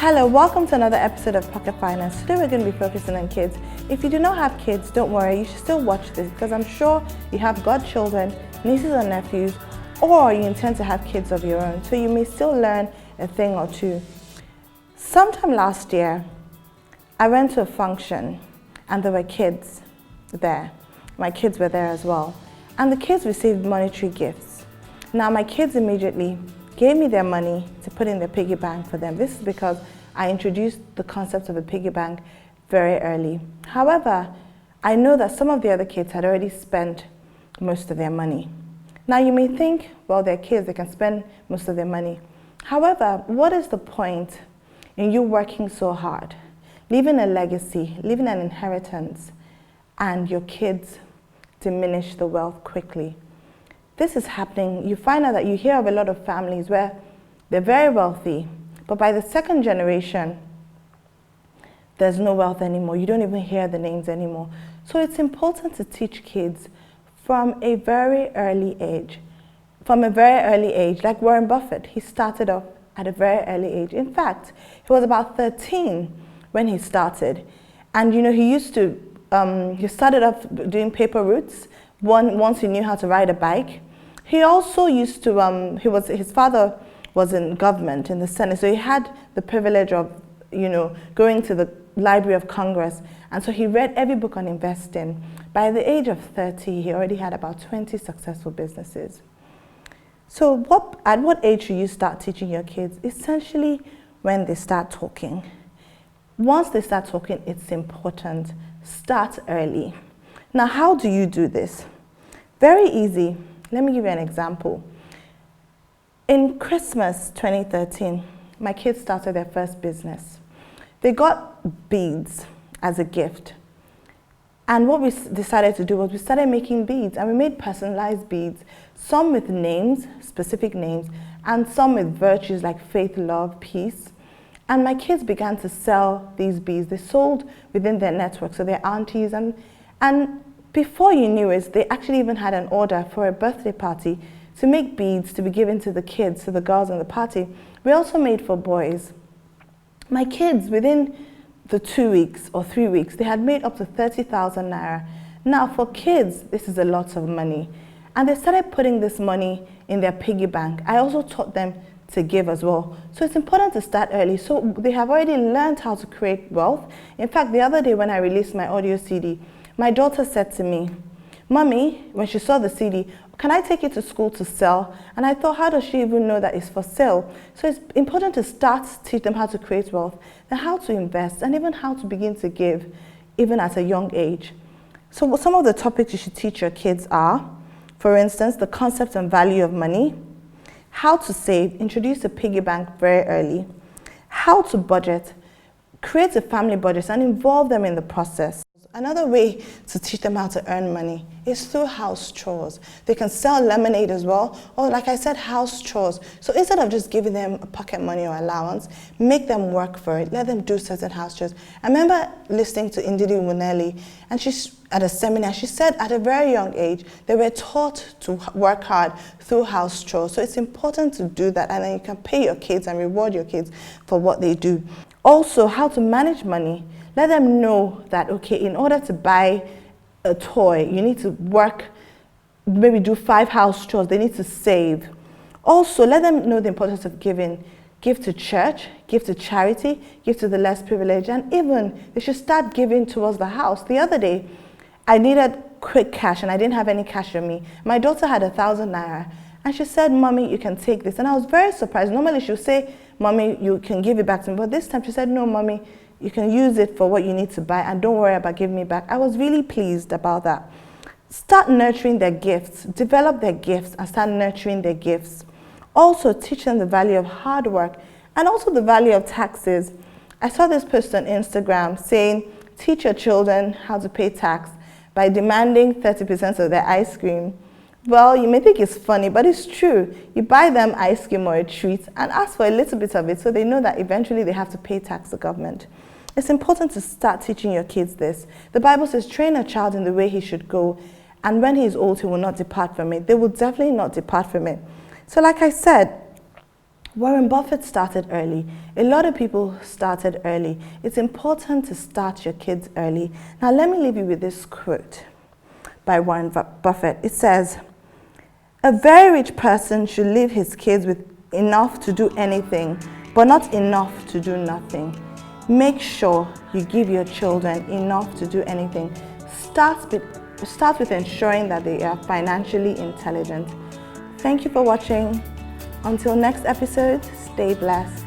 Hello, welcome to another episode of Pocket Finance. Today we're going to be focusing on kids. If you do not have kids, don't worry, you should still watch this because I'm sure you have godchildren, nieces or nephews, or you intend to have kids of your own, so you may still learn a thing or two. Sometime last year, I went to a function and there were kids there. My kids were there as well. And the kids received monetary gifts. Now my kids immediately gave me their money to put in their piggy bank for them. This is because I introduced the concept of a piggy bank very early. However, I know that some of the other kids had already spent most of their money. Now you may think, well, they're kids, they can spend most of their money. However, what is the point in you working so hard, leaving a legacy, leaving an inheritance, and your kids diminish the wealth quickly? This is happening. You find out that you hear of a lot of families where they're very wealthy, but by the second generation, there's no wealth anymore. You don't even hear the names anymore. So it's important to teach kids from a very early age. Like Warren Buffett, he started off at a very early age. In fact, he was about 13 when he started. And he started off doing paper routes once he knew how to ride a bike. He also used to, his father was in government, in the Senate, so he had the privilege of, going to the Library of Congress. And so he read every book on investing. By the age of 30, he already had about 20 successful businesses. So at what age should you start teaching your kids? Essentially, when they start talking. Once they start talking, it's important. Start early. Now, how do you do this? Very easy. Let me give you an example. In Christmas 2013, my kids started their first business. They got beads as a gift. And what we decided to do was we started making beads, and we made personalized beads, some with names, specific names, and some with virtues like faith, love, peace. And my kids began to sell these beads. They sold within their network, so their aunties, and before you knew it, they actually even had an order for a birthday party to make beads to be given to the kids, to the girls in the party. We also made for boys. My kids, within the 2 weeks or 3 weeks, they had made up to 30,000 naira. Now for kids, this is a lot of money. And they started putting this money in their piggy bank. I also taught them to give as well. So it's important to start early. So they have already learned how to create wealth. In fact, the other day when I released my audio CD, my daughter said to me, "Mommy," when she saw the CD, "can I take it to school to sell?" And I thought, how does she even know that it's for sale? So it's important to teach them how to create wealth, then how to invest, and even how to begin to give, even at a young age. So some of the topics you should teach your kids are, for instance, the concept and value of money, how to save, introduce a piggy bank very early, how to budget, create a family budget, and involve them in the process. Another way to teach them how to earn money is through house chores. They can sell lemonade as well, or like I said, house chores. So instead of just giving them a pocket money or allowance, make them work for it. Let them do certain house chores. I remember listening to Ndidi Wuneli, and at a seminar, she said at a very young age, they were taught to work hard through house chores. So it's important to do that, and then you can pay your kids and reward your kids for what they do. Also, how to manage money. Let them know that, okay, in order to buy a toy, you need to work, maybe do 5 house chores. They need to save. Also, let them know the importance of giving. Give to church, give to charity, give to the less privileged, and even they should start giving towards the house. The other day, I needed quick cash, and I didn't have any cash on me. My daughter had 1,000 naira, and she said, "Mommy, you can take this." And I was very surprised. Normally, she would say, "Mommy, you can give it back to me." But this time, she said, "No, Mommy, you can use it for what you need to buy, and don't worry about giving me back." I was really pleased about that. Start nurturing their gifts. Develop their gifts and start nurturing their gifts. Also, teach them the value of hard work and also the value of taxes. I saw this post on Instagram saying, teach your children how to pay tax by demanding 30% of their ice cream. Well, you may think it's funny, but it's true. You buy them ice cream or a treat and ask for a little bit of it so they know that eventually they have to pay tax to government. It's important to start teaching your kids this. The Bible says, train a child in the way he should go, and when he is old, he will not depart from it. They will definitely not depart from it. So like I said, Warren Buffett started early. A lot of people started early. It's important to start your kids early. Now let me leave you with this quote by Warren Buffett. It says, "A very rich person should leave his kids with enough to do anything, but not enough to do nothing." Make sure you give your children enough to do anything. Start with ensuring that they are financially intelligent. Thank you for watching. Until next episode, stay blessed.